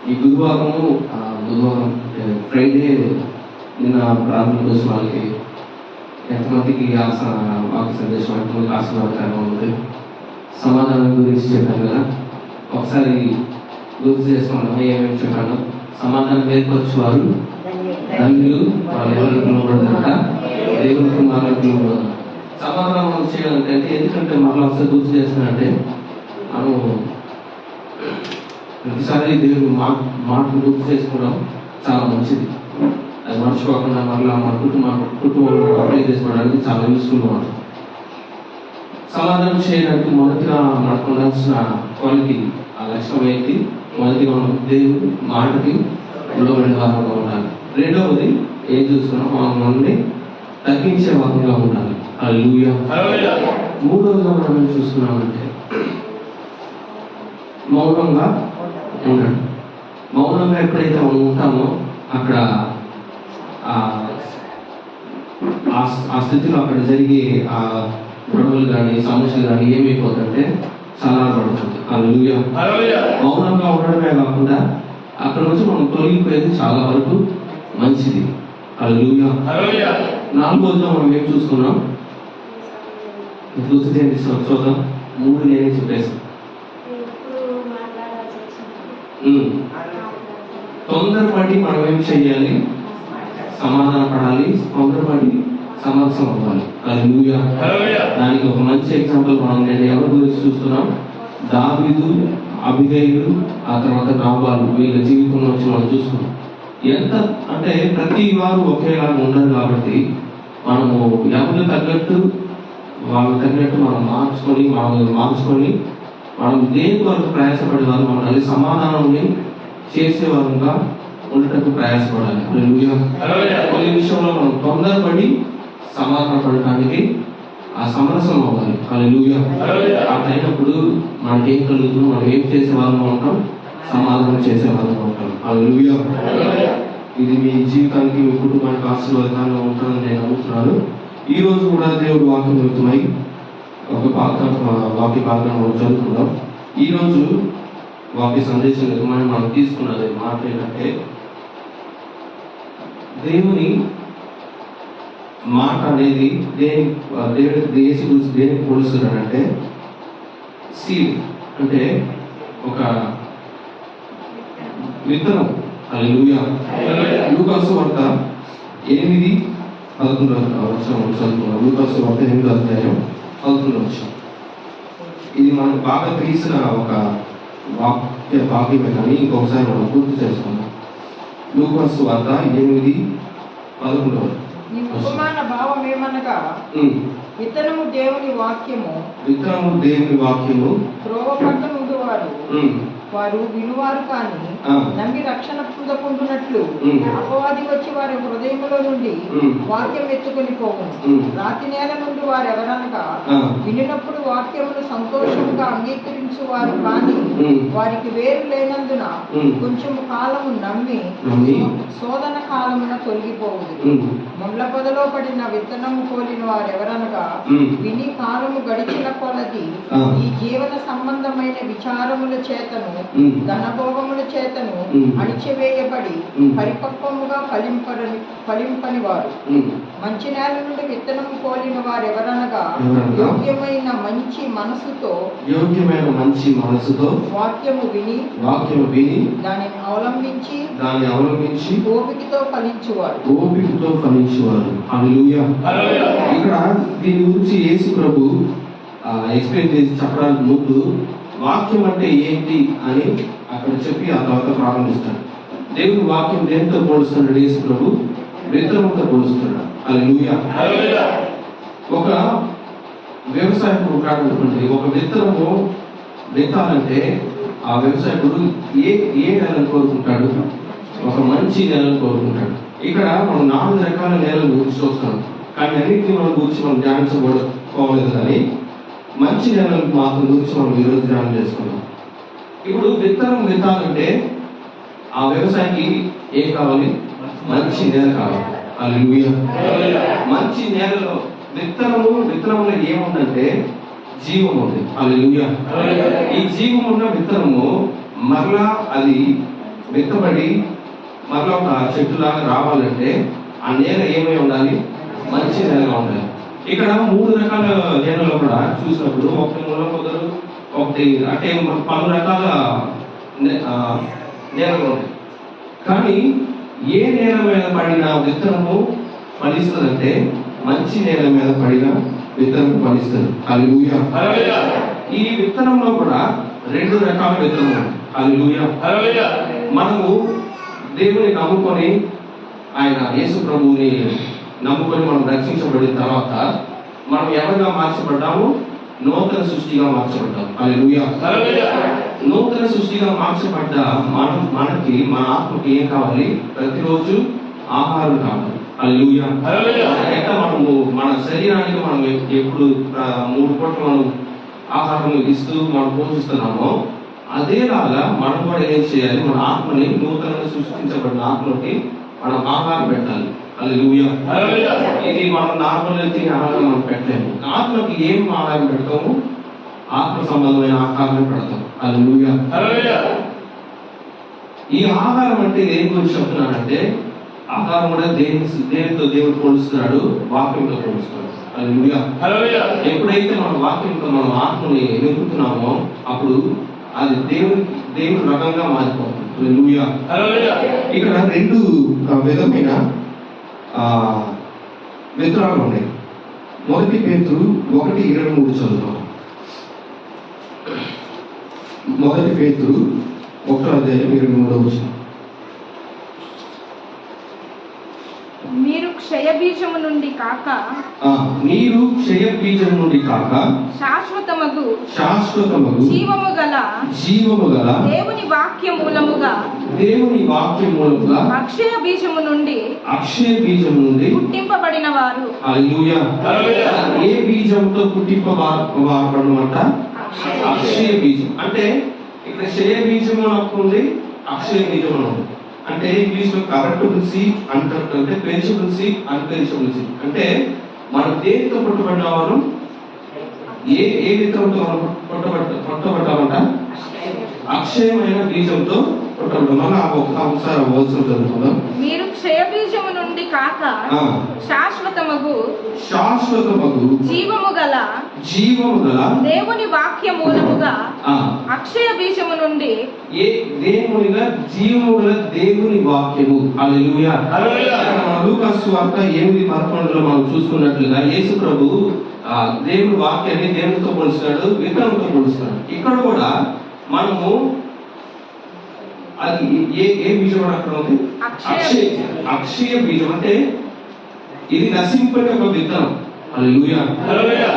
ఈ గురువారము బుధవారం ఫ్రైడే నిన్న ప్రార్థన కోసం వాళ్ళకి ఎంతమందికి వాక్య సందేశం ఎంతమందికి ఆశీర్వాదకరంగా ఉంది. సమాధానం గురించి చెప్పాను కదా, ఒకసారి గుర్తు చేసుకున్నాం. ఏమేమి చెప్పాను? సమాధానం ఏర్పరచు వారు ధన్యులు, వాళ్ళు ఎవరికి లోబడతారట, దేవుని కుమారులకు లోబడతారు. సమాధానం చేయాలంటే ఎందుకంటే మరలా ఒకసారి గుర్తు చేస్తానంటే మనం ప్రతిసారి దేవుని మాటలు గుర్తు చేసుకోవడం చాలా మంచిది. అది మర్చిపోకుండా మరలా మన కుటుంబంలో అప్లై చేసుకోవడానికి చాలా యూస్ఫుల్ మాట. సమాధానం చేయడానికి మొదటిగా మనకు ఉండాల్సిన క్వాలిటీ, ఆ లక్ష్యం ఏంటి? మొదటిగా మనం దేవుని మాటకి లోబడే వారంగా ఉండాలి. రెండవది ఏం చూస్తున్నాం? మనల్ని తగ్గించే వారంగా ఉండాలి. హల్లెలూయా. మూడవదిగా మనం ఏం చూస్తున్నామంటే మౌనంగా ఉండండి. మౌనంగా ఎప్పుడైతే మనం ఉంటామో అక్కడ ఆ స్థితిలో అక్కడ జరిగే ఆ గొడవలు కానీ సమస్యలు కానీ ఏమైపోతుందంటే చల్లారబడుతుంది. హల్లెలూయా. మౌనంగా ఉండడమే కాకుండా అక్కడ నుంచి మనం తొలగిపోయేది చాలా వరకు మంచిది. హల్లెలూయా. నాలుగోదిగా మనం ఏం చూసుకున్నాం? చూద్దాం. 3 నేనే చెప్పేసి తొందరపడి మనం ఏం చెయ్యాలి? సమాధాన పడాలి. తొందరపడి సమర్థం అవ్వాలి. హల్లెలూయా. దానికి ఒక మంచి ఎగ్జాంపుల్ మనం నేను ఎవరి గురించి చూస్తున్నాం? దావీదు, అబిగైలు, ఆ తర్వాత నాబాలు, వీళ్ళ జీవితంలో వచ్చి మనం చూస్తున్నాం. ఎంత అంటే ప్రతి వారు ఒకేలాగా ఉండరు కాబట్టి మనము ఎవరు తగ్గట్టు వాళ్ళు తగ్గట్టు మనం మార్చుకొని మనం దేని వరకు ప్రయాసపడేవారు, మనం అది సమాధానాన్ని చేసేవారుగా ఉండటకు ప్రయాసపడాలి. కొన్ని విషయంలో మనం తొందరపడి సమాధాన పడటానికి ఆ సమరసం అవ్వాలి. హల్లెలూయా. అట్లయినప్పుడు మనకేం కలుగుతుంది? మనం ఏం చేసేవాళ్ళం ఉంటాం? సమాధానం చేసేవాళ్ళం ఉంటాం. హల్లెలూయా. ఇది మీ జీవితానికి, మీ కుటుంబానికి ఆశీర్వాదకరంగా ఉంటుందని నేను నమ్ముతున్నాను. ఈ రోజు కూడా దేవుడు వాక్యం నిమిత్తమై ఒక వాక్య భాగం మనం చదువుకుందాం. ఈరోజు వాక్య సందేశం నిజమైన మనం తీసుకున్నది మాట ఏంటంటే, దేవుని మాట అనేది దేశ గురించి దేనికి పోలుస్తున్నాడంటే సీడ్, అంటే ఒక విత్తనం. హల్లెలూయా. లూకాసు వార్త 8:11 చదువుకున్నాం. లూకాసు వార్త 8:11. ఇది మనకు బాగా తెలిసిన ఒక వాక్యమే, కానీ ఇంకొకసారి మనం పూర్తి చేసుకున్నాం. లూకాసు వార్త 8:11. ఈ ఉపమాన భావం ఏమనగా, విత్తనము దేవుని వాక్యము త్రోవ పట్ట నుండి వారు వినువారు కానీ నమ్మి రక్షణ పొందకుంటున్నట్లు అపవాది వచ్చి వారి హృదయములో నుండి వాక్యం ఎత్తుకొని పోవును. రాతి నేల నుండి వారు ఎవరనగా, వినినప్పుడు వాక్యమును సంతోషముగా అంగీకరించు వారు కానీ వారికి వేరు లేనందున కొంచెం కాలము నమ్మి శోధన కాలమున తొలగిపోవును. ముండ్ల పొదలో పడిన విత్తనము పోలిన వారు ఎవరనగా, విని కాలము గడిచిన కొలది ఈ జీవన సంబంధమైన విచారముల చేతను ధనభోగముల చేతను అణిచివేయబడి పరిపక్వముగా ఫలింపని వారు. మంచి నేల నుండి విత్తనము పోలిన వారు ఎవరనగా, యోగ్యమైన మంచి మనసుతో వాక్యము విని దానిని అవలంబించి ఓపికతో ఫలించువారు. హల్లెలూయా. ఇక్కడ దీని గురించి యేసు ప్రభు ఎక్స్ప్లెయిన్ చేసి చెప్పడానికి ముందు వాక్యం అంటే ఏంటి అని అక్కడ చెప్పి ఆ తర్వాత ప్రారంభిస్తాడు. దేవుని వాక్యం దేనితో పోలుస్తున్నాడు? యేసు ప్రభు విత్తనంతో పోలుస్తున్నాడు. హల్లెలూయా. ఒక వ్యవసాయకుడు అనుకోండి, ఒక విత్తనము విత్తాలంటే ఆ వ్యవసాయకుడు ఏ నేలను కోరుకుంటాడు? ఒక మంచి నేలను కోరుకుంటాడు. ఇక్కడ మనం 4 రకాల నేలల గురించి చూస్తున్నాం, కానీ అన్నింటినీ మనం గురించి మనం ధ్యానించుకోలేదు. కానీ మంచి నేలల మాత్రం గురించి మనం ఈరోజు ధ్యానం చేసుకున్నాం. ఇప్పుడు విత్తనం విత్తాలంటే ఆ వ్యవసాయానికి ఏం కావాలి? మంచి నేల కావాలి. హల్లెలూయా. మంచి నేలలో విత్తనంలో ఏముందంటే జీవం ఉంది. హల్లెలూయా. ఈ జీవం ఉన్న విత్తనము మరలా అది విత్తబడి మరలా ఒక చెట్టులాగా రావాలంటే ఆ నేల ఏమై ఉండాలి? మంచి నేలగా ఉండాలి. ఇక్కడ 3 రకాల నేలలు కూడా చూసినప్పుడు ఒకటి ముళ్ళపొదలు, ఒకటి అంటే పలు రకాల నేలలు ఉన్నాయి. కానీ ఏ నేల మీద పడిన విత్తనము ఫలిస్తుందంటే మంచి నేల మీద పడిన విత్తనం ఫలిస్తుంది. హల్లెలూయా. ఈ విత్తనంలో కూడా 2 రకాల విత్తనం ఉంది. హల్లెలూయా. మనము దేవుని నమ్ముకొని ఆయన యేసు ప్రభువుని నమ్ముకొని మనం రక్షించబడిన తర్వాత మనం ఎవరిగా మార్చబడ్డాము? నూతన సృష్టిగా మార్చబడ్డాము. హల్లెలూయా. నూతన సృష్టిగా మార్చబడ్డ మనకి మన ఆత్మకి ఏం కావాలి? ప్రతిరోజు ఆహారం కావాలి. హల్లెలూయా. ఎట్లా మనము మన శరీరానికి మనం ఎప్పుడు 3 పూటలు మనం ఆహారం ఇస్తూ మనం పోషిస్తున్నామో అదేలాగా మనం కూడా ఏం చేయాలి? మన ఆత్మని నూతనంగా సృష్టించబడిన ఆత్మకి మనం ఆహారం పెట్టాలి. హల్లెలూయా. ఇది మనం నార్మల్ తినే ఆహారం మనం పెట్టలేము. ఆత్మకి ఏం ఆహారం పెడతాము? ఆత్మ సంబంధమైన ఆహారం పెడతాం. హల్లెలూయా. ఈ ఆహారం అంటే దేని గురించి చెప్తున్నానంటే ఆహారం కూడా దేనితో దేవుడు పోలుస్తున్నాడు? వాక్యంతో పోలుస్తున్నాడు. హల్లెలూయా. ఎప్పుడైతే మన వాక్యంతో మనం ఆత్మని నింపుతున్నామో అప్పుడు అది దేవుని రకంగా మారిపోతుంది. హల్లెలూయా. ఇక్కడ 2 విధమైన విత్తనాలు ఉన్నాయి. 1 పేతురు 1:23 చదువుతాం. 1 పేతురు 1:23. మీరు క్షయ బీజము నుండి కాక శాశ్వతమగు జీవము గల దేవుని వాక్య మూలముగా అక్షయ బీజము నుండి పుట్టింపబడిన వారు. హల్లెలూయా. ఏ బీజంతో పుట్టింపబడమంట? అక్షయ బీజం. అంటే ఇక్కడ క్షయ బీజం ఉంది, అక్షయ బీజం ఉంది. అంటే ఇంగ్లీష్ లో కరెక్టబుల్ సీడ్ అంటారు, అంటే పెరిషబుల్ సీడ్, అన్పెరిషబుల్ సీడ్. అంటే మనం దేనితో పుట్టబడిన వారు? ఏ విత్తనంతో పుట్టబడ్డామంట? అక్షయమైన బీజంతో పుట్టబడ్డాం. మళ్ళీ ఒకసారి అవసరం జరుగుతుందా? మీరు క్షయ బీజము నుండి కాక శాశ్వతమగు జీవము గల దేవుని వాక్య మూలముగా అక్షయ బీజము నుండి దేవునిగా జీవము గల దేవుని వాక్యము. హల్లెలూయా. లూకాసు వార్త 8:11 మనం చూసుకున్నట్లుగా యేసు ప్రభు దేవుని వాక్యాన్ని దేవునితో పోలుస్తున్నాడు, విత్తనంతో పోలుస్తున్నాడు. ఇక్కడ కూడా మనము అది ఏ బీజం అక్కడ ఉంది? అక్షయ బీజం. అంటే ఇది నశింపని ఒక విత్తనం. హల్లెలూయా.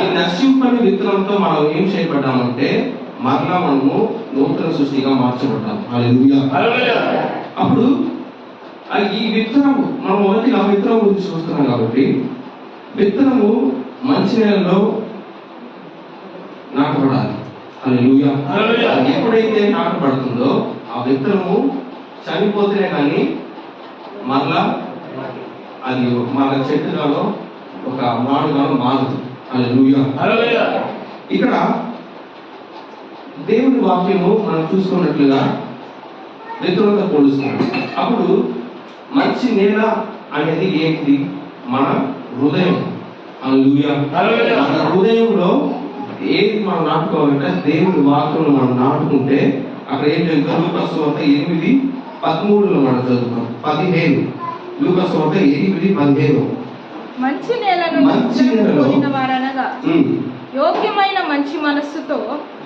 ఈ నశింపని విత్తనంతో మనం ఏం చేయబడ్డామంటే మరలా మనము నూతన సృష్టిగా మార్చబడ్డాం. హల్లెలూయా. అప్పుడు ఈ విత్తనము మనం మొదటి ఆ విత్తనం గురించి చూస్తున్నాం కాబట్టి విత్తనము మంచి నేలలో నాటబడాలి. హల్లెలూయా. ఎప్పుడైతే నాటబడుతుందో ఆ విత్తనము చనిపోతేనే కానీ మరలా అది మన చెట్టుగానో ఒక మాడుగానో మారదు. హల్లెలూయా. ఇక్కడ దేవుని వాక్యము మనం చూసుకున్నట్లుగా విత్తనంతో పోలుస్తున్నాడు. అప్పుడు మంచి నేల అనేది ఏంటి? మన హృదయం. హల్లెలూయా. మన హృదయంలో ఏది మనం నాటుకోవాలంటే దేవుని వాక్యం మనం నాటుకుంటే అక్కడ ఏం చదువుతాం? లూకాసు వార్త 8:13 మనం చదువుతాం. 15 లూకాసు వార్త 8:15. మంచి నేలలో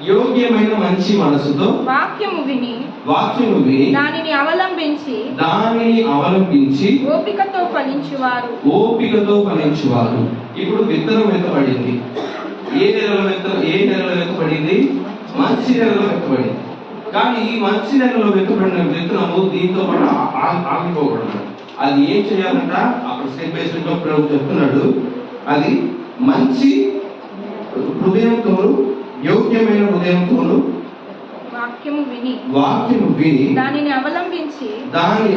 యోగ్యమైన మంచి మనస్సుతో వాక్యము విని దానిని అవలంబించి ఓపికతో ఫలించువారు. ఇప్పుడు విత్తనం ఎత్తబడింది. ఏ నెలలో ఎత్తబడింది? మంచి నెలలో ఎత్తబడింది. కానీ ఈ మంచి నెలలో ఎత్తబడిన విత్తనము దీంతో పాటు ఆగిపోకూడదు. అది ఏం చేయాలంట? అక్కడ స్టెప్ బై స్టెప్ ప్రభు చెప్తున్నాడు. అది మంచి హృదయంతోను, యోగ్యమైన హృదయంతోను వాక్యము విని దానిని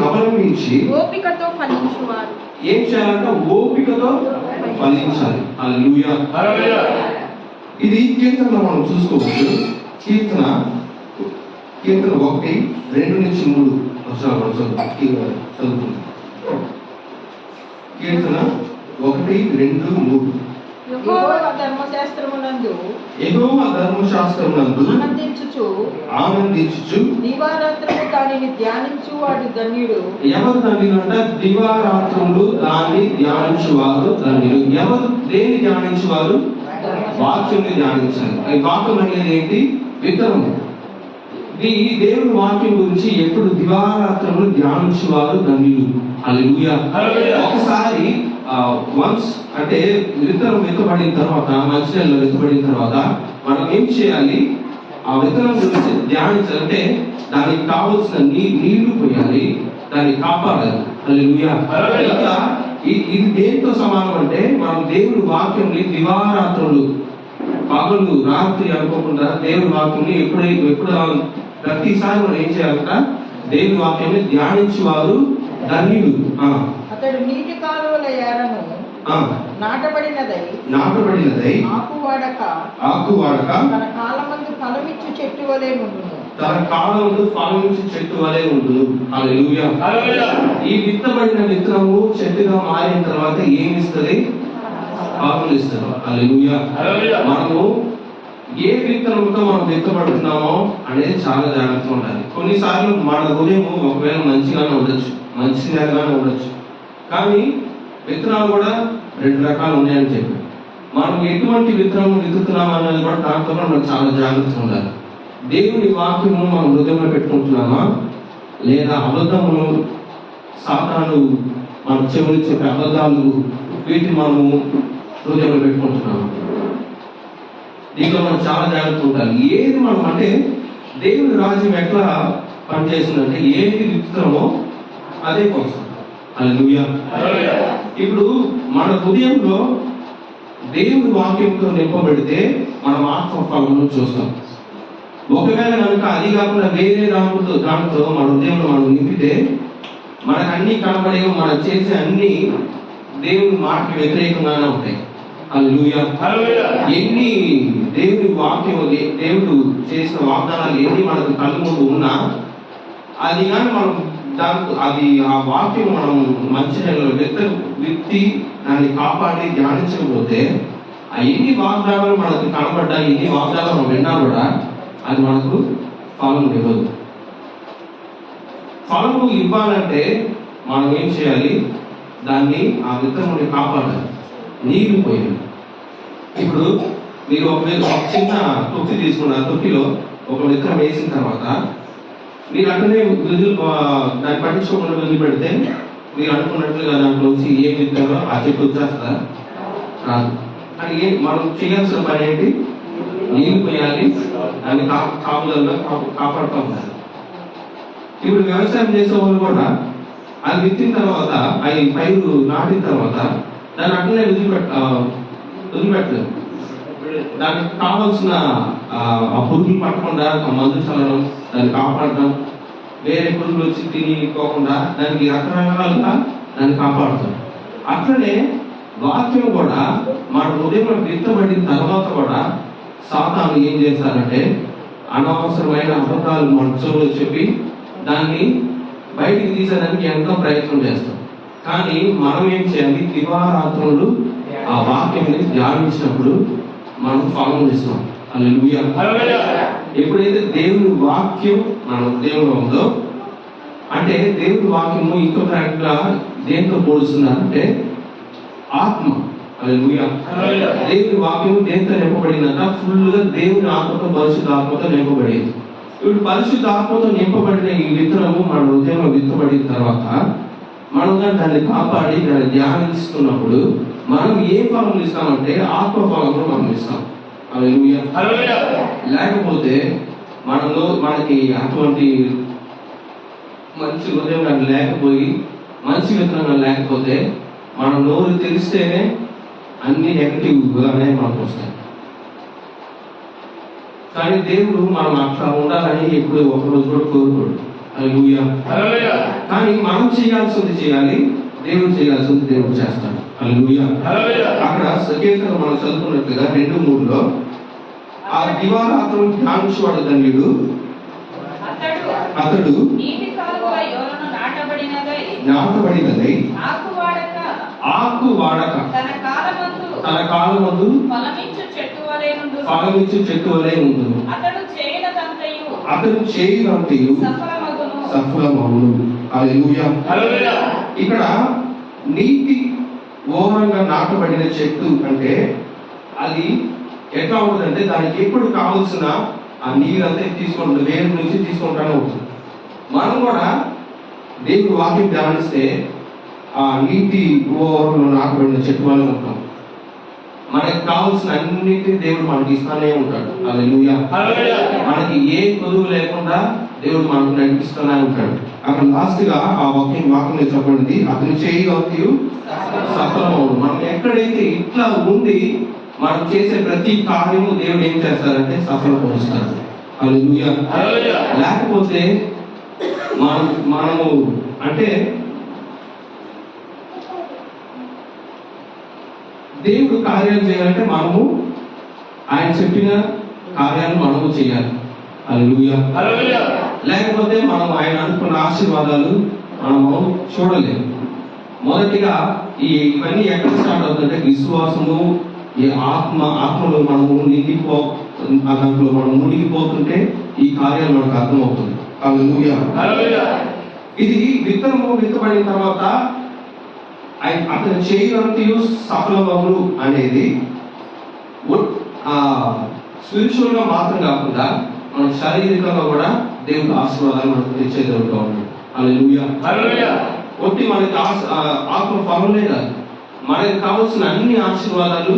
అవలంబించి ఓపికతో ఫలించువారు. ఏం చేయాలంట? ఓపికతో ఫలించాలి. హల్లెలూయా. ఇది కీర్తనలో మనం చూసుకోవచ్చు. కీర్తన కీర్తన 1:2-3 చదువుతుంది. కీర్తన 1:2-3. యెహోవా ధర్మశాస్త్రమునందు ఆనందించుచు దివారాత్రము దానిని ధ్యానించువాడు ధన్యుడు. ఎవరు ధన్యులు అంటే దివారాత్రములు దాన్ని ధ్యానించువారు ధన్యులు. ఎవరు దేని ధ్యానించువారు? వాక్యాన్ని ధ్యానించాలి. ఈ వాక్యం అనేది ఏంటి? విత్తనము. ఈ దేవుని వాక్యం గురించి ఎప్పుడు దివారాత్రములు ధ్యానించువారు ధన్యులు. హల్లెలూయా. ఒకసారి వన్స్ అంటే విత్తనం విత్తబడిన తర్వాత, మంచి నెలలో విత్తబడిన తర్వాత మనం ఏం చేయాలి? ఆ విత్తనం గురించి ధ్యానించాలంటే దానికి కావలసిన నీళ్లు పోయాలి, దాన్ని కాపాడాలి. హల్లెలూయా. ఇంకా ఇది దేనితో సమానం అంటే మనం దేవుని వాక్యంని దివారాత్రులు పగలు రాత్రి అనుకోకుండా దేవుని వాక్యంని ఎప్పుడు ప్రతిసారి మనం ఏం చేయాలంట? దేవుని వాక్యాన్ని ధ్యానించేవారు ధన్యులు. అతడు నీటి కాలువల ఎరను నాటబడినదై ఆకువాడక తన కాలమందు ఫలమిచ్చు చెట్టు వలె ఉండును. హల్లెలూయా. ఈ విత్తబడిన విత్తనము చెట్టుగా మారిన తర్వాత ఏమిస్తుంది? ఫలములు ఇస్తారు. హల్లెలూయా. మనము ఏ విత్తనంతో మనం విత్తబడుతున్నామో అనేది చాలా జాగ్రత్తగా ఉండాలి. కొన్నిసార్లు మన హృదయం ఒకవేళ మంచిగానే ఉండొచ్చు, మంచిగానే ఉండొచ్చు, కానీ విత్తనాలు కూడా 2 రకాలు ఉన్నాయని చెప్పి మనం ఎటువంటి విత్తనం విత్తుతున్నాం అనేది కూడా దాంతో మనం చాలా జాగ్రత్తగా ఉండాలి. దేవుని వాక్యము మనం హృదయంలో పెట్టుకుంటున్నామా, లేదా అబద్ధములు, సాతాను మన చెవులు చెప్పే అబద్ధాలు, వీటిని మనము హృదయంలో పెట్టుకుంటున్నాము. దీంట్లో మనం చాలా జాగ్రత్తగా ఉండాలి. ఏది మనం అంటే దేవుని రాజ్యం ఎట్లా పనిచేస్తుందంటే ఏది విత్తుతామో అదే కోసం. హల్లెలూయా. ఇప్పుడు మన హృదయంలో దేవుని వాక్యంతో నింపబడితే మనం ఆత్మ ఫలమును చూస్తాం. ఒకవేళ కనుక అది కాకుండా వేరే దాంతో మన హృదయంలో మనం నింపితే మనకు అన్ని కనబడే, మనం చేసే అన్ని దేవుని మాటకి వ్యతిరేకంగానే ఉంటాయి. హల్లెలూయా. ఎన్ని దేవుని వాక్యం, దేవుడు చేసిన వాగ్దానాలు ఎన్ని మనకు కళ్ళ ముందు ఉన్నా అది కానీ మనం అది ఆ వాక్యం మనం మంచి నెలలో విత్తి దాన్ని కాపాడి ధ్యానించకపోతే ఆ ఎన్ని వాగ్దానాలు మనకు కనబడ్డా, ఎన్ని వాగ్దానాలు మనం విన్నా కూడా అది మనకు ఫలం ఇవ్వదు. ఫలము ఇవ్వాలంటే మనం ఏం చేయాలి? దాన్ని ఆ విత్తనాన్ని కాపాడాలి, నీరు పోయాలి. ఇప్పుడు మీరు ఒక చిన్న తొక్కి తీసుకున్న తొక్కిలో ఒక విత్తనం వేసిన తర్వాత మీరు అక్కడనే దాన్ని పట్టించుకోకుండా వదిలిపెడితే మీరు అనుకున్నట్లుగా దాంట్లోంచి ఏం విత్తారో ఆ చెట్టు వచ్చేస్తుందా? రాదు. కానీ మనం చేయాల్సిన పని ఏంటి? నీళ్ళు పోయాలి, దాన్ని కాపుదలుగా కాపాడుతూ ఉండాలి. ఇప్పుడు వ్యవసాయం చేసే వాళ్ళు కూడా అది విత్తిన తర్వాత, అది పైరు నాటిన తర్వాత దాన్ని అట్లనే వదిలిపెట్టలేదు. దానికి కావాల్సిన ఆ పురుగులు పట్టకుండా మందు చల్లడం, దాన్ని కాపాడడం, వేరే పురుగులు వచ్చి తినిపోకుండా దానికి రకరకాలుగా దాన్ని కాపాడుతాం. అట్లనే వాక్యం కూడా మన హృదయంలో విత్తబడిన తర్వాత కూడా సాతాను ఏం చేస్తారంటే అనవసరమైన అబద్ధాలు మన చెవులో చెప్పి దాన్ని బయటికి తీసేదానికి ఎంతో ప్రయత్నం చేస్తాం. కానీ మనం ఏం చేయాలి? దివారాత్రులు ఆ వాక్యాన్ని ధ్యానించినప్పుడు మనం ఫలం ఇస్తాం. హల్లెలూయా. ఎప్పుడైతే దేవుని వాక్యం మన హృదయంలో ఉందో, అంటే దేవుని వాక్యము ఇంకొక రకంగా దేంతో పోలుస్తున్నారంటే ఆత్మ. హల్లెలూయా. దేవుని వాక్యం దేంతో నింపబడిందంట? ఫుల్గా దేవుని ఆత్మతో, పరిశుద్ధ ఆత్మతో నింపబడింది. ఇప్పుడు పరిశుద్ధ ఆత్మతో నింపబడిన ఈ విత్తనము మన హృదయంలో విత్తబడిన తర్వాత మనం దాన్ని కాపాడి దాన్ని ధ్యానిస్తున్నప్పుడు మనం ఏ ఫలములు ఇస్తామంటే ఆత్మ ఫలములు మనం ఇస్తాం. హల్లెలూయా. లేకపోతే మనకి అటువంటి మంచి హృదయం కానీ లేకపోయి, మంచి విత్తనం లేకపోతే మనం నోరు తెలిస్తేనే అన్ని నెగటివ్గానే మనకు వస్తాయి. కానీ దేవుడు మనం అట్లా ఉండాలని ఎప్పుడు ఒకరోజు కూడా కోరుకోడు. హల్లెలూయా. కానీ మనం చేయాల్సింది చేయాలి, దేవుడు చేయాల్సింది దేవుడు చేస్తాడు. హల్లెలూయా. అక్కడ సంకీర్తన మనం చదువుకున్నట్లుగా 2:3లో ఆ దివారాత్రులు ధ్యానించువాడు ధన్యుడు, అతడు నీటి కాలువ యోరను నాటబడినదై ఆకు వాడక తన కాలమందు ఫలమిచ్చు చెట్టు వలె నుండును. అతడు చేయునంతయు సఫలమగును. హల్లెలూయా. ఇక్కడ నీటి ఓరంగా నాటబడిన చెట్టు అంటే అది ఎట్లా ఉంటుందంటే దానికి ఎప్పుడు కావాల్సిన ఆ నీరంతా తీసుకుంటుంది, వేరు నుంచి తీసుకుంటానే ఉంటుంది. మనం కూడా దేవుడు వాక్యం ధ్యానిస్తే ఆ నీటి ఓరంలో నాటబడిన చెట్టు వల్ల ఉంటాం. మనకి కావాల్సిన అన్నిటిని దేవుడు మనకి ఇస్తానే ఉంటాడు. హల్లెలూయా. మనకి ఏ కొదువు లేకుండా దేవుడు మనకు నడిపిస్తూనే ఉంటాడు. అక్కడ లాస్ట్ గా ఆ వాక్యం చెప్పబడింది, అతను చేయగలిగి సఫలమవుడు. మనం ఎక్కడైతే ఇట్లా ఉండి మనం చేసే ప్రతి కార్యము దేవుడు ఏం చేస్తారంటే సఫలపరుస్తాడు. హల్లెలూయా. లేకపోతే మనము అంటే దేవుడు కార్యాలు చేయాలంటే మనము ఆయన చెప్పిన కార్యాలు మనము చేయాలి. హల్లెలూయా. లేకపోతే మనం ఆయన అనుకున్న ఆశీర్వాదాలు మనము చూడలేము. మొదటిగా ఇవన్నీ ఎక్కడ స్టార్ట్ అవుతుందంటే విశ్వాసము, ఈ ఆత్మలో మనము దాంట్లో మనం మునిగిపోతుంటే ఈ కార్యాలు మనకు అర్థమవుతుంది. హల్లెలూయా. ఇది విత్తబడిన తర్వాత అతను చేయగలిగి సఫలమగును అనేది స్పిరిచువల్ గా మాత్రం కాకుండా మన శారీరకంగా కూడా దేవుడు ఆశీర్వాదాలు మనకు తెచ్చే దేవుడుగా ఉన్నాడు. హల్లెలూయా. ఒట్టి మనకి ఆత్మ ఫలమే కాదు, మనకి కావాల్సిన అన్ని ఆశీర్వాదాలు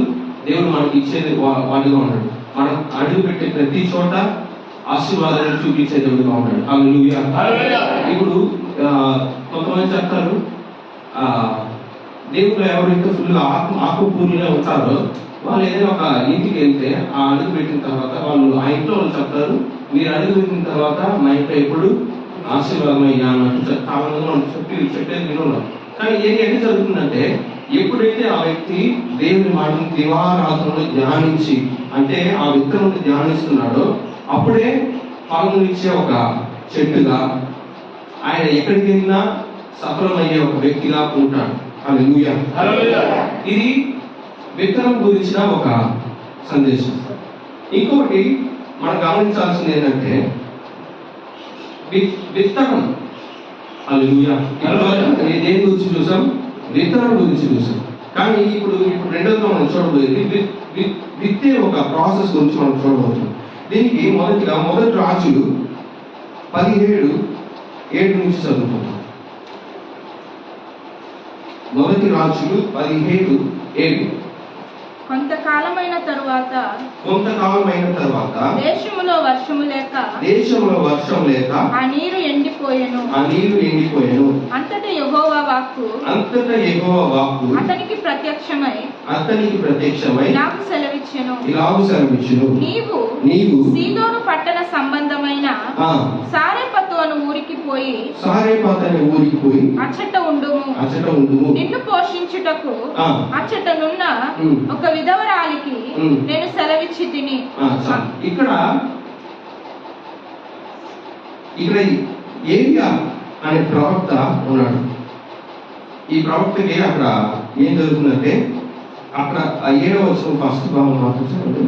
దేవుడు మనకి ఇచ్చేది వాడిగా ఉన్నాడు. మనం అడుగు పెట్టే ప్రతి చోట ఆశీర్వాదాలు చూపించే దేవుడుగా ఉన్నాడు. హల్లెలూయా. ఇప్పుడు కొంతమంది చెప్తారు దేవుడు ఎవరైతే ఫుల్ ఆకుపూర్ణంగా ఉంటారో వాళ్ళు ఏదైనా ఒక ఇంటికి వెళ్తే ఆ అడుగు పెట్టిన తర్వాత వాళ్ళు ఆ ఇంట్లో వాళ్ళు చెప్తారు, మీరు అడుగు పెట్టిన తర్వాత మా ఇంట్లో ఎప్పుడు ఆశీర్వాదం అయ్యా అన్నట్టు చాలా మంది మనం చెప్పేది వినున్నాం. కానీ ఎన్ని జరుగుతుందంటే ఎప్పుడైతే ఆ వ్యక్తి దేవుని మాటను దివారాత్రంలో ధ్యానించి అంటే ఆ విత్తనం ధ్యానిస్తున్నాడో అప్పుడే ఫలమునిచ్చే ఒక చెట్టుగా ఆయన ఎక్కడికి వెళ్ళినా సఫలమయ్యే ఒక వ్యక్తిగా ఉంటాడు. హల్లెలూయా. ఇది విత్తనం గురించిన ఒక సందేశం. ఇంకొకటి మనం గమనించాల్సింది ఏంటంటే విత్తనం. హల్లెలూయా. దేని గురించి చూసాం? విత్తనం గురించి చూసాం. కానీ ఇప్పుడు రెండోగా మనం చూడబోయేది విత్తే ఒక ప్రాసెస్ గురించి మనం చూడబోతున్నాం. దీనికి మొదటి రాజులు 17:7 నుంచి చదువుకుంటాం. మొదటి రాజులు 17:7. కొంతకాలమైన తరువాత దేశములో వర్షం లేక ఆ నీరు ఎండిపోయెను. అంతటా యెహోవా వాక్కు అతనికి ప్రత్యక్షమై ఇలాగు సెలవిచ్చెను, నీవు సీదోను పట్టణ సంబంధమైన సారెపతు అను ఊరికి పోయి అచ్చట ఉండుము. నిన్ను పోషించుటకు అచ్చటనున్న ఒక విధవరాలికి నేను సెలవిచ్చి తిని. ఇక్కడ ఏలియా అనే ప్రవక్త ఉన్నాడు. ఈ ప్రవక్తకి అక్కడ ఏం జరుగుతుందంటే అక్కడ 7వ వచనం ఫస్ట్ భాగం మాత్రం చదవండి.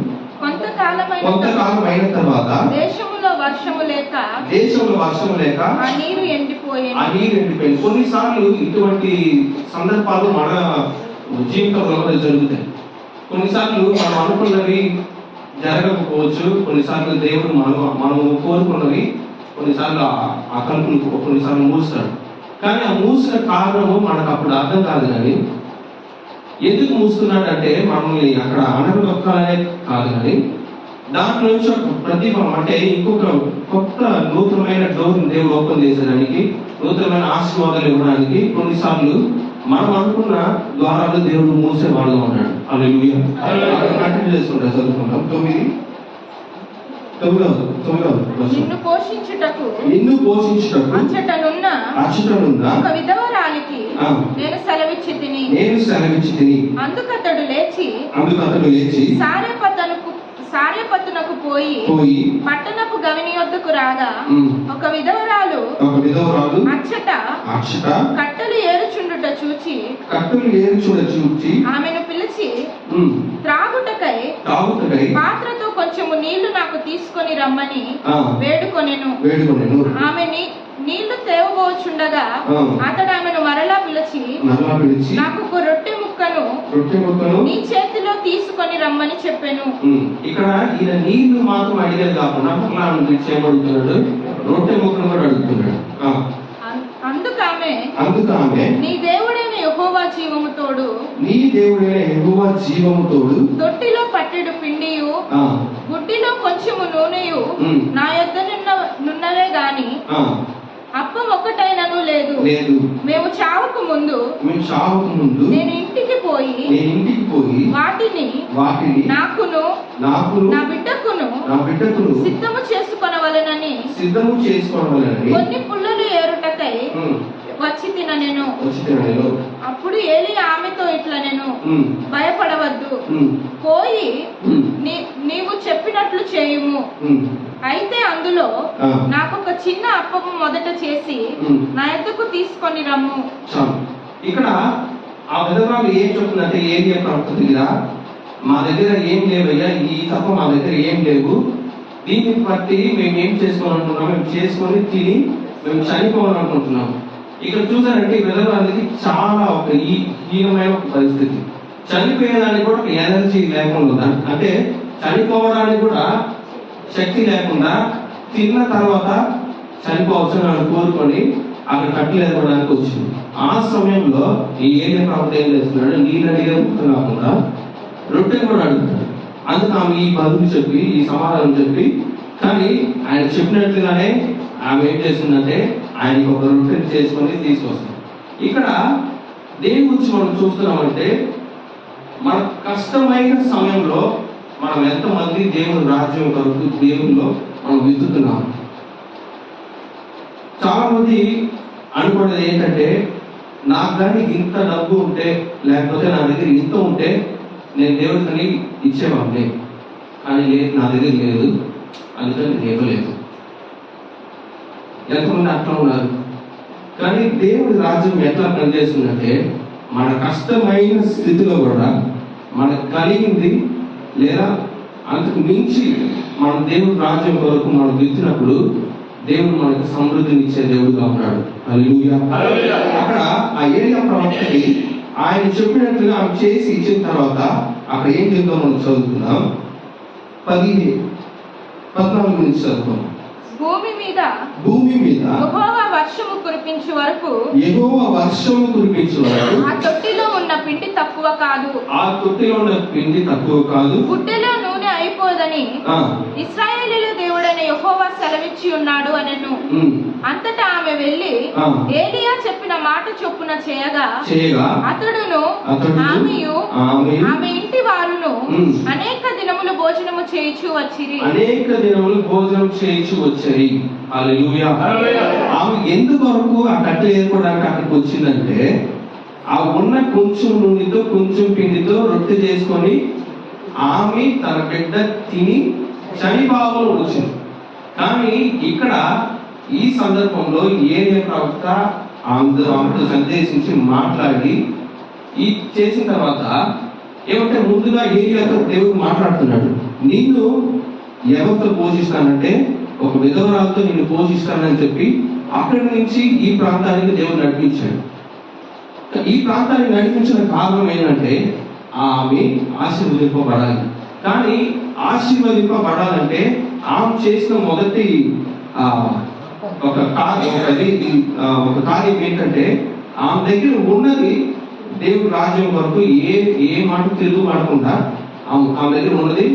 కొంతకాలమైన తర్వాత దేశములో వర్షము లేక ఆ నీరు ఎండిపోయింది. కొన్నిసార్లు ఇటువంటి సందర్భాలు మన జీవితంలో జరుగుతాయి. కొన్నిసార్లు మనం అనుకున్నవి జరగకపోవచ్చు. కొన్నిసార్లు దేవుడు మనము కోరుకున్నవి కొన్నిసార్లు ఆ తలుపులు కొన్నిసార్లు మూస్తాడు. కానీ ఆ మూసిన కారణము మనకు అప్పుడు అర్థం కాదు. కానీ ఎందుకు మూస్తున్నాడంటే మనల్ని అక్కడ అనగదొక్కాలనే కాదు, కానీ దాంట్లో నుంచి ఒక ప్రతిఫలం అంటే ఇంకొక కొత్త నూతనమైన డోర్ దేవుడు ఓపెన్ చేసేదానికి, నూతనమైన ఆశీర్వాదాలు ఇవ్వడానికి కొన్నిసార్లు మనం అనుకున్న ద్వారాలు దేవుడు మూసే వాళ్ళగా ఉన్నాడు. హల్లెలూయా. కంటిన్యూ చేసుకుంటా చదువుకుంటాం. 9వ నిన్ను పోషించుటకు అచ్చటనున్న ఒక విధవరాలికి నేను సెలవిచ్చి తిని. అందుకతడు లేచి సారెపతునకు పోయి పట్టణపు గవిని వద్దకు రాగా ఒక విధవరాలు అచ్చట కట్టెలు ఏరుచుండుట చూచి ఆమెను పిలిచి త్రాగుటకై పాత్రతో కొంచెము నీళ్లు నాకు తీసుకొని రమ్మని వేడుకొనెను. ఆమె నీళ్లు తేవబోచుండగా అతడు ఆమెను మరలా పిలిచి నాకు ఒక రొట్టె ముక్కను నీ చేతిలో తీసుకొని రమ్మని చెప్పాను. ఇక్కడ ఈయన నీళ్లు మాత్రం అడిగేది కాకుండా చేయబడుతున్నాడు, రొట్టె ముక్కను కూడా అడుగుతున్నాడు. అందుకామె నీ దేవుడైన యెహోవా జీవము తోడు తొట్టిలో పట్టెడు పిండియు గుడ్డిలో కొంచెము నూనెయు నా యొద్ద నున్నలే గాని అప్పం ఒక్కటైనను లేదు. మేము చావకు ముందు నేను ఇంటికి పోయి వాటిని నాకును నా బిడ్డకును సిద్ధము చేసుకొనవలెనని కొన్ని పుల్లలు ఏరుటకై వచ్చి తిననేను. అప్పుడు ఏలీ ఆమెతో ఇట్లా నేను భయపడవద్దు, పోయి నీవు చెప్పినట్లు చేయుము. అయితే అందులో నాకు ఒక చిన్న అప్పము మొదట చేసి నా ఎద్దకు తీసుకొని రమ్ము. ఇక్కడ ఆ విధవరాలు ఏం చెప్తుందంటే, ఏలియా ప్రవక్త దగ్గర మా దగ్గర ఏం లేవయ్యా, ఈ తప్ప మా దగ్గర ఏం లేవు, దీన్ని బట్టి మేము ఏం చేసుకోవాలనుకుంటున్నాం, మేము చేసుకొని తిని మేము చనిపోవాలనుకుంటున్నాం. ఇక్కడ చూసారంటే విధవరాలకి చాలా ఒక హీనమైన ఒక పరిస్థితి. చనిపోయేదానికి కూడా ఒక ఎనర్జీ లేకుండా, అంటే చనిపోవడానికి కూడా శక్తి లేకుండా, తిన్న తర్వాత చనిపోవచ్చు అని కోరుకొని అక్కడ కట్టెలు ఎదగడానికి వచ్చింది. ఆ సమయంలో ఈ ఏలియా ప్రవక్త ఏం చేస్తున్నాడు, నీళ్ళు అడిగే ముక్తం కాకుండా రొట్టెను కూడా అడుగుతాడు. అందుకు ఆమె ఈ బదులు చెప్పి, ఈ సమాధానం చెప్పి, కానీ ఆయన చెప్పినట్లుగానే ఆమె ఏం చేస్తుందంటే ఆయనకి ఒక రొట్టెని చేసుకొని తీసుకొస్తుంది. ఇక్కడ దేని గురించి మనం చూస్తున్నామంటే, మన కష్టమైన సమయంలో మనం ఎంతమంది దేవుని రాజ్యం కొరకు దేవుల్లో మనం వెతుకుతున్నాం. చాలా మంది అనుకునేది ఏంటంటే, నాకు కానీ ఇంత డబ్బు ఉంటే, లేకపోతే నా దగ్గర ఇంత ఉంటే నేను దేవుడిని ఇచ్చేవాడిని, కానీ లేదు, నా దగ్గర లేదు, అందుకని నేను ఇవ్వలేదు. ఎంతమంది అట్లా ఉన్నారు. కానీ దేవుడి రాజ్యం ఎట్లా పనిచేస్తుందంటే, మన కష్టమైన స్థితిలో కూడా మనకు కలిగింది లేదా అంతకు మించి మన దేవుడి రాజ్యం కొరకు మనం విత్తినప్పుడు దేవుడు మనకు సమృద్ధిని ఇచ్చే దేవుడుగా ఉన్నాడు. హల్లెలూయా. అక్కడ ఆ ఏలియా ప్రవక్తకి ఆయన చెప్పినట్లుగా ఆమె చేసి ఇచ్చిన తర్వాత అక్కడ ఏం చెప్తాం మనం చదువుతున్నాం. 14 నుంచి చదువుతాం. భూమి మీద యెహోవా వర్షము కురిపించు వరకు ఆ తొట్టిలో ఉన్న పిండి తక్కువ కాదు, గుడ్డెలో నూనె అయిపోదని ఇశ్రాయేలీయుల దేవుడైన యెహోవా సెలవిచ్చి ఉన్నాడు అనెను. అంతటా ఆమె వెళ్ళి ఏలియా చెప్పిన మాట చొప్పున చేయగా అతడును ఆమెయు ఆమె ఇంటి వారును అనేక దినములు భోజనము చేయించు వచ్చిరి. హల్లెలూయా. ఆమె ఎందుకొరకు ఆ కట్టెలు ఏరుకోవడానికి అక్కడికి వచ్చిందంటే, ఆ ఉన్న కొంచెం నూనెతో కొంచెం పిండితో రొట్టె చేసుకొని ఆమె తన బిడ్డ తిని చనిపోవాలని వచ్చింది. కానీ ఇక్కడ ఈ సందర్భంలో ఏలియా ప్రవక్త ఆమెతో సందేశించి మాట్లాడి ఈ చేసిన తర్వాత ఏమంటే, ముందుగా ఏలియాతో దేవుడు మాట్లాడుతున్నాడు, నిన్ను ఎవరితో పోషిస్తానంటే ఒక విధవరాలతో నిన్ను పోషిస్తానని చెప్పి అక్కడి నుంచి ఈ ప్రాంతానికి దేవుడు నడిపించాడు. ఈ ప్రాంతానికి నడిపించిన కారణం ఏంటంటే, ఆమె ఆశీర్వదింపబడాలి. కానీ ఆశీర్వదింపబడాలంటే ఆమె చేసిన మొదటి ఒక కార్యం ఏంటంటే, ఆమె దగ్గర ఉన్నది దేవుడు రాజ్యం వరకు ఏ మాట తిరుగు పడకుండా ఆమె దగ్గర ఉన్నది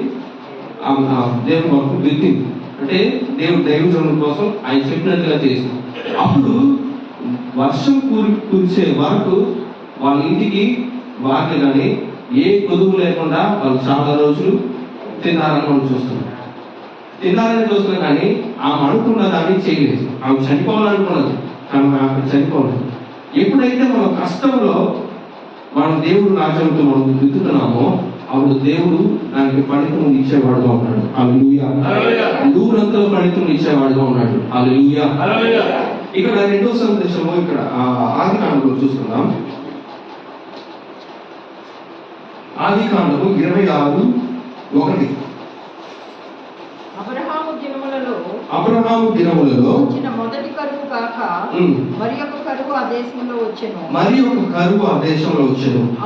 దేవుని వరకు విత్తింది. అంటే దేవుడు దైవజనం కోసం ఆయన చెప్పినట్టుగా చేసింది. అప్పుడు వర్షం కురిసే వరకు వాళ్ళ ఇంటికి వాళ్ళు కానీ ఏ కొదువు లేకుండా వాళ్ళు చాలా రోజులు తిన్నారని మనం చూస్తున్నాం. కానీ ఆమె అనుకున్న దాన్ని చేయలేదు. ఆమె చనిపోవాలనుకున్నది, కానీ ఆమె చనిపోలేదు. ఎప్పుడైతే మన కష్టంలో మనం దేవుడు రాజ్యంతో మనం విత్తుతున్నామో అప్పుడు దేవుడు దానికి ఫలితం ఇచ్చేవాడుగా ఉన్నాడు. హల్లెలూయా. నూరంతల ఫలితం ఇచ్చేవాడుగా ఉన్నాడు. హల్లెలూయా. ఇక్కడ రెండో సందేశము ఇక్కడ ఆదికాండంలో చూస్తున్నాం. ఆదికాండము 26:1. అబ్రహాము దినములలో వచ్చిన మొదటి కరువు కాక మరి ఒక కరువు ఆ దేశంలో వచ్చెను.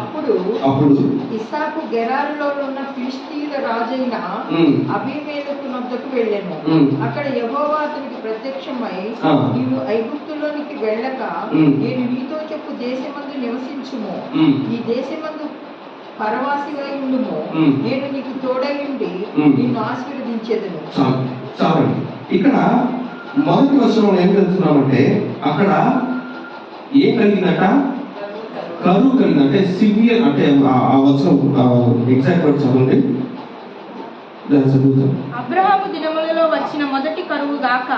అప్పుడు ఇస్సాకు గెరారులో ఉన్న ఫిలిష్తీయుల రాజైన అబీమెలెకు నొద్దకు వెళ్ళెను. అక్కడ యెహోవా అతనికి ప్రత్యక్షమై, నీవు ఐగుప్తులోనికి వెళ్ళక నేను నీతో చెప్పు దేశమందు నివసించుము, ఈ దేశమందు పరవాసిగా ఉండుము, నేను నీకు తోడై ఉండి నిన్ను ఆశీర్వదించెదను. చాలండి. ఇక్కడ మొదటి వచనంలో ఏం తెలుస్తున్నామంటే అక్కడ ఏం కలిగిందట? కరువు కలిగిందంటే సివియర్, అంటే ఆ వచనం ఎగ్జాక్ట్ వర్డ్ చదవండి. అబ్రహాము దినములలో వచ్చిన మొదటి కరువు గాక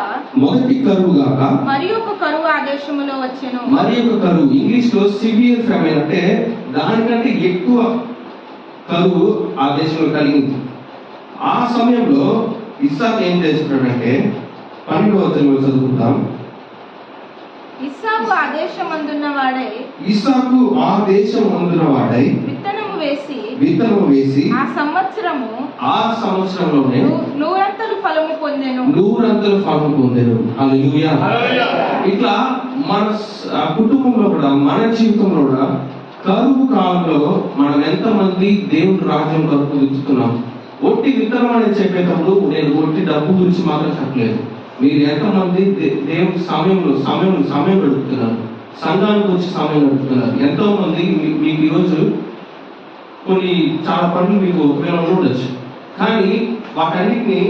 మరి ఒక కరువు ఆ దేశములో వచ్చెను. మరి ఒక కరువు, ఇంగ్లీష్ లో సివియర్ ఫెమైన్, అంటే దానికంటే ఎక్కువ కరువు ఆ దేశంలో కలిగింది. ఆ సమయంలో ఇస్సాకు ఏం చేస్తున్నాడంటే 12వ వచనంలో చదువుకుంటాం. ఇస్సాకు ఆ దేశమందున్నవాడై విత్తనము వేసి ఆ సంవత్సరములోనే నూరంతలు ఫలము పొందెను. హల్లెలూయా. ఇట్లా మన కుటుంబంలో కూడా, మన జీవితంలో కూడా కరువు కాలంలో మనం ఎంతమంది దేవుని రాజ్యం కొరకు విత్తుతున్నాం. ఒట్టి విత్తనం అనేది చెప్పేటప్పుడు నేను ఒట్టి డబ్బు గురించి మాత్రం చెప్పలేదు. మీరు ఎంతమంది దేవుని సమయం గడుపుతున్నారు, సంఘానికి వచ్చి సమయం గడుపుతున్నారు. ఎంతో మంది మీకు ఈరోజు కొన్ని చాలా పనులు మీకు ఒకవేళ ఉండొచ్చు, కానీ వాటన్నిటిని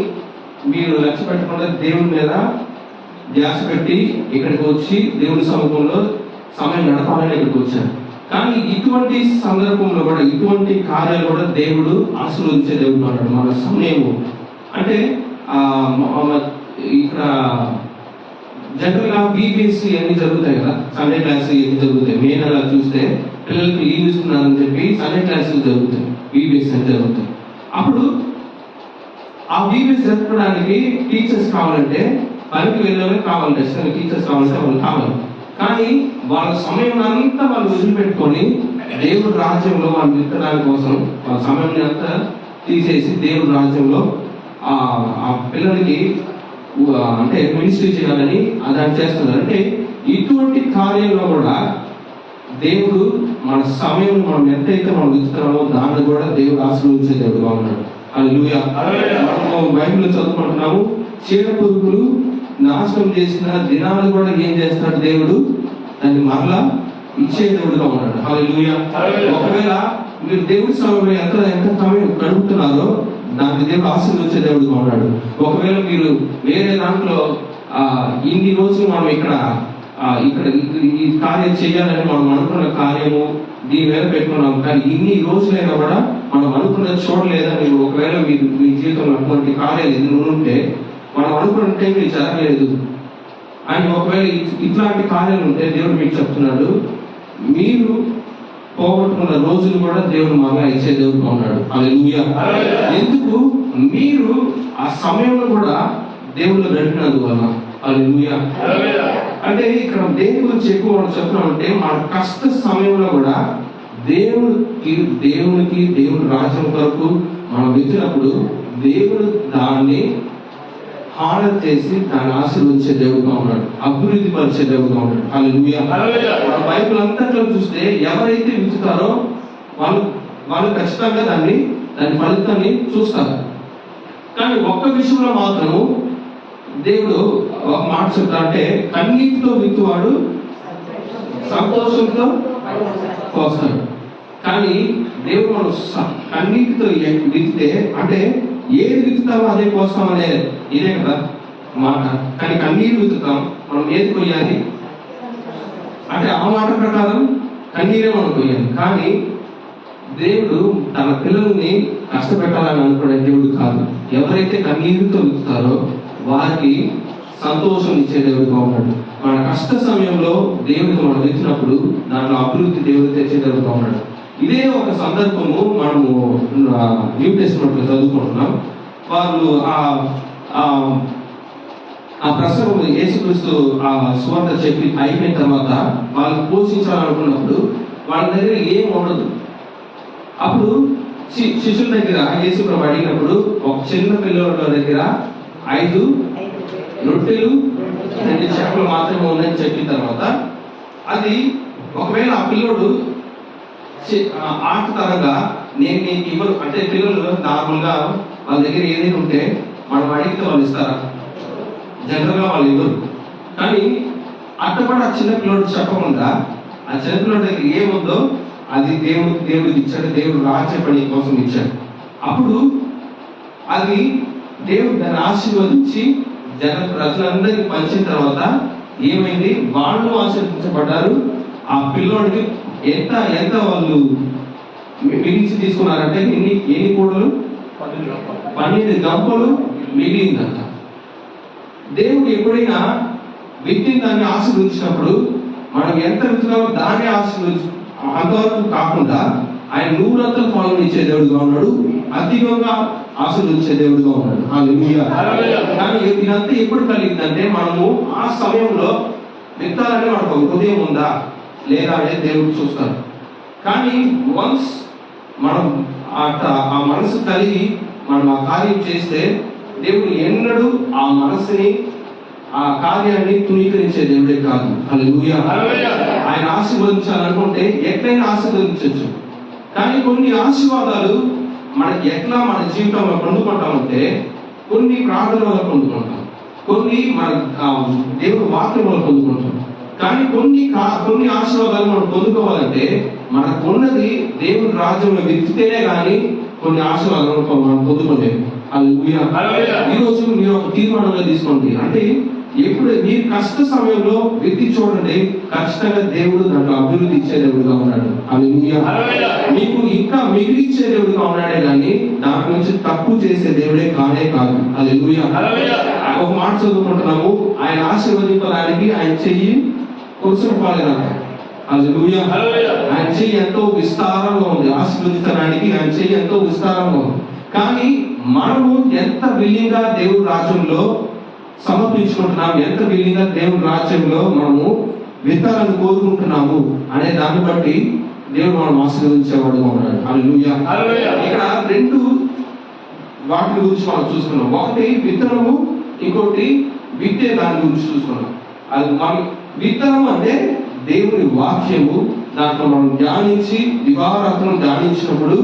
మీరు లక్ష్య పెట్టకుండా దేవుని మీద ధ్యాస పెట్టి ఇక్కడికి వచ్చి దేవుని సమూహంలో సమయం గడపాలని ఇక్కడికి వచ్చారు. కానీ ఇటువంటి సందర్భంలో కూడా, ఇటువంటి కార్యాలు కూడా దేవుడు ఆశీర్వదించే దేవుడు అన్నాడు. మన సమయము అంటే ఇక్కడ జనరల్ గా బీబీఎస్సీ అన్ని జరుగుతాయి కదా, సండే క్లాస్ ఎన్ని జరుగుతాయి. మెయిన్ అలా చూస్తే పిల్లలకి లీవ్ ఇస్తున్నారని చెప్పి సండే క్లాసులు జరుగుతాయి, బీబీఎస్సీ అని జరుగుతాయి. అప్పుడు ఆ బీబీఎస్సీ జరపడానికి టీచర్స్ కావాలంటే, పనికి వెళ్ళే కావాలి, ఖచ్చితంగా టీచర్స్ కావాలంటే వాళ్ళు కావాలి. కానీ వాళ్ళ సమయం అంతా వాళ్ళు వదిలిపెట్టుకొని దేవుడి రాజ్యంలో వాళ్ళు విత్తడానికి కోసం వాళ్ళ సమయం అంతా తీసేసి దేవుడి రాజ్యంలో ఆ పిల్లలకి అంటే మినిస్ట్రీ చేయాలని దాన్ని చేస్తున్నారు. అంటే ఇటువంటి కార్యంలో కూడా దేవుడు మన సమయం మనం ఎంతైతే మనం విత్తుతున్నామో దాన్ని కూడా దేవుడు ఆశీర్వదించే దేవుడుగా ఉన్నాడు. హల్లెలూయా. మనము బైబిల్లో చదువుకుంటున్నాము, చీడ పురుగులు నాశనం చేసిన దినాలు కూడా ఏం చేస్తాడు దేవుడు? దాన్ని మరలా ఇచ్చే దేవుడుగా ఉన్నాడు. హల్లెలూయా. ఒకవేళ మీరు దేవుడి సమయంలో ఎంత సమయం గడుపుతున్నారో దానికి దేవుడు ఆశీర్వదించే దేవుడుగా ఉన్నాడు. ఒకవేళ మీరు వేరే దాంట్లో ఇన్ని రోజులు మనం ఇక్కడ ఈ కార్యం చేయాలని మనం అనుకున్న కార్యము దీని మీద పెట్టుకున్నాం, కానీ ఇన్ని రోజులైనా కూడా మనం అనుకున్నది చూడలేదని ఒకవేళ మీరు మీ జీవితంలో అటువంటి కార్యాలు ఎన్ని ఉంటే, మనం అనుకున్న టైంలో జరగలేదు అని ఒకవేళ ఇట్లాంటి కార్యాలు ఉంటే దేవుడు మీకు చెప్తున్నాడు, మీరు పోగొట్టుకున్న రోజులు కూడా దేవుడు మరలా ఇచ్చే దేవుడుగా ఉన్నాడు. హల్లెలూయా. ఎందుకు? మీరు ఆ సమయంలో కూడా దేవుళ్ళు గడిపినందువల్ల. హల్లెలూయా. అంటే ఇక్కడ దేని గురించి ఎక్కువ మనం చెప్తున్నామంటే, మన కష్ట సమయంలో కూడా దేవునికి దేవుని రాజ్యం కొరకు మనం వెతినప్పుడు దేవుడు దాన్ని హారతి చేసి దాన్ని ఆశీర్వదించే దేవుడుగా ఉన్నాడు, అభివృద్ధి పరిచే దేవుడుగా ఉన్నాడు. హల్లెలూయా. మన బైబిల్ అంతట్లో చూస్తే ఎవరైతే విత్తుతారో వాళ్ళు ఖచ్చితంగా దాని ఫలితాన్ని చూస్తారు. కానీ ఒక్క విషయంలో మాత్రము దేవుడు ఒక మాట చెప్తా, అంటే కన్నీటితో విత్తువాడు సంతోషంతో కోస్తాడు. కానీ దేవుడు మనం కన్నీటితో విత్తితే, అంటే ఏది విత్తుతామో అదే కోస్తాం అనే ఇదే కదా మాట. కానీ కన్నీరు విత్తుతాం, మనం ఏది కొయ్యాలి అంటే ఆ మాట ప్రకారం కన్నీరే మనం కొయ్యాలి. కానీ దేవుడు తన పిల్లల్ని కష్టపెట్టాలని అనుకునే దేవుడు కాదు. ఎవరైతే కన్నీరుతో విత్తుతారో వారికి సంతోషం ఇచ్చే దేవుడుగా ఉన్నాడు. మన కష్ట సమయంలో దేవుడికి మనం విత్తినప్పుడు దాంట్లో అభివృద్ధి దేవుడు తెచ్చే దేవుడుగా ఉన్నాడు. ఇదే ఒక సందర్భము మనము న్యూ టెస్ట్మెంట్ లో చదువుకుంటున్నాం. వాళ్ళు ఆ ప్రసంగం యేసుక్రీస్తు ఆ సువార్త చెప్పి అయిపోయిన తర్వాత వాళ్ళు పోషించాలనుకున్నప్పుడు వాళ్ళ దగ్గర ఏం ఉండదు. అప్పుడు శిష్యుల దగ్గర యేసు ప్రభు అడిగినప్పుడు ఒక చిన్న పిల్లల దగ్గర 5 రొట్టెలు 2 చేపలు మాత్రమే ఉన్నాయని చెప్పిన తర్వాత అది ఒకవేళ ఆ పిల్లోడు ఆటతరంగా నేను నీకు ఇవ్వరు అంటే పిల్లలు నార్మల్ గా వాళ్ళ దగ్గర ఏదైనా ఉంటే మనం అడిగితే వాళ్ళు ఇస్తారా? జనరల్ గా వాళ్ళు ఇవ్వరు. కానీ అట్టపడి ఆ చిన్న పిల్లోడు చెప్పకుండా ఆ చిన్న పిల్లోడి దగ్గర ఏముందో అది దేవుడికి ఇచ్చాడు, దేవుడు రాజ్య పని కోసం ఇచ్చాడు. అప్పుడు అది దేవుడు దాన్ని ఆశీర్వదించి ప్రజలందరికీ పంచిన తర్వాత ఏమైంది? వాళ్ళు ఆశీర్వదించబడ్డారు. ఆ పిల్లోడికి ఎంత వాళ్ళు మిగిల్చి తీసుకున్నారంటే ఎన్ని కూడలు? 12 గంపలు మిగిలిందంట. దేవుడు ఎప్పుడైనా వ్యక్తిని దాన్ని ఆశీర్వదించినప్పుడు మనం ఎంత విత్తున్నామో దాన్ని అంతవరకు కాకుండా ఆయన 100 ఫలం ఇచ్చే దేవుడుగా ఉన్నాడు, అధికంగా ఆశీర్వదించే దేవుడుగా ఉన్నాడు. కానీ ఇదంతా ఎప్పుడు కలిగిందంటే మనము ఆ సమయంలో విత్తాలని మనకు ఒక హృదయం ఉందా లేదా అనేది దేవుడు చూస్తాడు. కానీ వన్స్ మనం ఆ మనసు కలిగి మనం ఆ కార్యం చేస్తే దేవుడు ఎన్నడూ ఆ మనసుని ఆ కార్యాన్ని తునీకరించే దేవుడే కాదు. హల్లెలూయా. ఆయన ఆశీర్వదించాలనుకుంటే ఎట్లయినా ఆశీర్వదించవచ్చు. కానీ కొన్ని ఆశీర్వాదాలు మనకి ఎట్లా మన జీవితంలో పొందుకుంటామంటే కొన్ని ప్రార్థన వల్ల పొందుకుంటాం, కొన్ని మన దేవుడు వాక్యం వల్ల పొందుకుంటాం. కానీ కొన్ని ఆశీర్వాదాలు మనం పొందుకోవాలంటే మనకున్నది దేవుడి రాజ్యంలో వెతికితేనే కానీ కొన్ని ఆశీర్వాదాలు మనం పొందుకోలేము. హల్లెలూయా. ఈరోజు మీరు ఒక తీర్మానంగా తీసుకోండి. అంటే ఎప్పుడు మీరు కష్ట సమయంలో వెతికి చూడండి, ఖచ్చితంగా దేవుడు దాంట్లో అభివృద్ధి ఇచ్చే దేవుడుగా ఉన్నాడు. హల్లెలూయా. మీకు ఇంకా మిగిలిచ్చే దేవుడుగా ఉన్నాడే కానీ దాని నుంచి తక్కువ చేసే దేవుడే కానే కాదు. హల్లెలూయా. ఒక మాట చదువుకుంటున్నాము, ఆయన ఆశీర్వదించడానికి ఆయన చెయ్యి కొరుసుకుపోలేదంట. హల్లెలూయా. ఆయన చెయ్యి ఎంతో విస్తారంగా ఉంది. ఆశీర్వదించడానికి ఆయన చెయ్యి ఎంతో విస్తారంగా ఉంది. కానీ మనము ఎంత విల్లింగా దేవుడి రాజ్యంలో సమర్పించుకుంటున్నాము, ఎంత విల్లింగా దేవుడి రాజ్యంలో మనము విత్తాలను కోరుకుంటున్నాము అనే దాన్ని బట్టి దేవుడు మనం ఆశీర్వదించేవాడుగా ఉన్నాడు. హల్లెలూయా. ఇక్కడ 2 వాటి గురించి మనం చూసుకున్నాం. ఒకటి విత్తనము, ఇంకోటి విత్తే దాని గురించి చూసుకున్నాం. అది మనం విత్తనం అంటే దేవుని వాక్యము, దాంట్లో మనం ధ్యానించి దివారాత్రం ధ్యానించినప్పుడు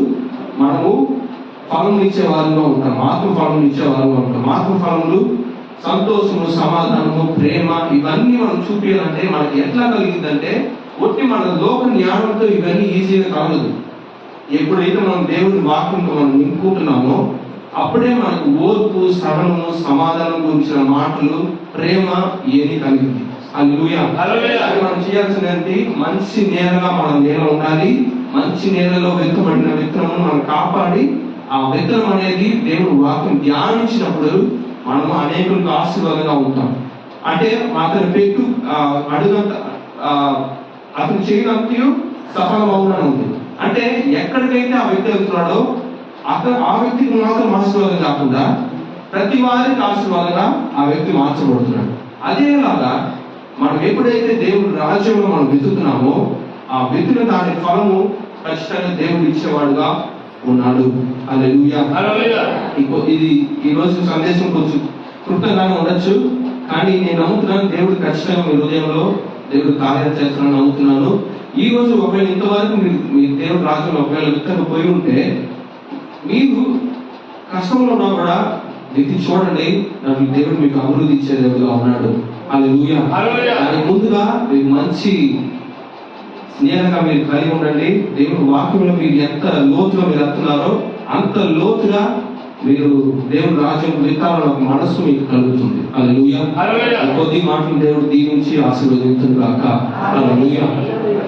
మనము ఫలం ఇచ్చే వారిగా ఉంటాం, ఆత్మ ఫలం ఇచ్చే వారిగా ఉంటాం. ఆత్మ ఫలములు సంతోషము, సమాధానము, ప్రేమ ఇవన్నీ మనం చూపించాలంటే మనకి ఎట్లా కలిగిందంటే ఒట్టి మన లోక జ్ఞానంతో ఇవన్నీ ఈజీగా కలగదు. ఎప్పుడైతే మనం దేవుని వాక్యంతో మనం నింపుకుంటున్నామో అప్పుడే మనకు ఓర్పు, సహనము, సమాధానం గురించిన మాటలు, ప్రేమ ఇవన్నీ కలిగింది. హల్లెలూయా. మనం చేయాల్సింది మంచి నేలగా మన నేల ఉండాలి. మంచి నేలలో వెతుకబడిన విత్తనం మనం కాపాడి ఆ విత్తనం అనేది దేవుడు వాక్యం ధ్యానించినప్పుడు మనము అనేకులకు ఆశీర్వాదంగా ఉంటాం. అంటే అతని పెట్టు అడుగంత అతను చేయనంతయు సఫలం అవునని ఉంది. అంటే ఎక్కడికైతే ఆ వ్యక్తి వెళ్తున్నాడో ఆ వ్యక్తికి మాత్రం ఆశీర్వాదం కాకుండా ప్రతి వారికి ఆశీర్వాదంగా ఆ వ్యక్తి మార్చబడుతున్నాడు. అదేలాగా మనం ఎప్పుడైతే దేవుడి రాజ్యంలో మనం వెతుకుతున్నామో ఆ వెతుకున్న దాని ఫలము ఖచ్చితంగా దేవుడు ఇచ్చేవాడుగా ఉన్నాడు. హల్లెలూయా. ఇది ఈ రోజు సందేశం కొంచెం క్లుప్తంగానే ఉండొచ్చు, కానీ నేను నమ్ముతున్నాను దేవుడు ఖచ్చితంగా మీ హృదయంలో దేవుడు కార్యాలు చేస్తున్నాను నమ్ముతున్నాను. ఈ రోజు ఒకవేళ ఇంతవరకు మీ దేవుడు రాజ్యంలో ఒకవేళ విత్తకపోయి ఉంటే మీరు కష్టంలో ఉన్నా కూడా వ్యక్తి చూడండి, నాకు దేవుడు మీకు అభివృద్ధి ఇచ్చే దేవుడుగా ఉన్నాడు. హల్లెలూయా. దానికి ముందుగా మీకు మంచి స్నేహంగా మీరు కలిగి ఉండండి. దేవుడు వాక్యంలో మీరు ఎంత లోతుగా మీరు ఎత్తున్నారో అంత లోతుగా మీరు దేవుడు రాజ్యం విత్తాలని ఒక మనస్సు మీకు కలుగుతుంది. హల్లెలూయా. కొద్ది మాటలు దేవుడు దీవించి ఆశీర్వదించును గాక. హల్లెలూయా.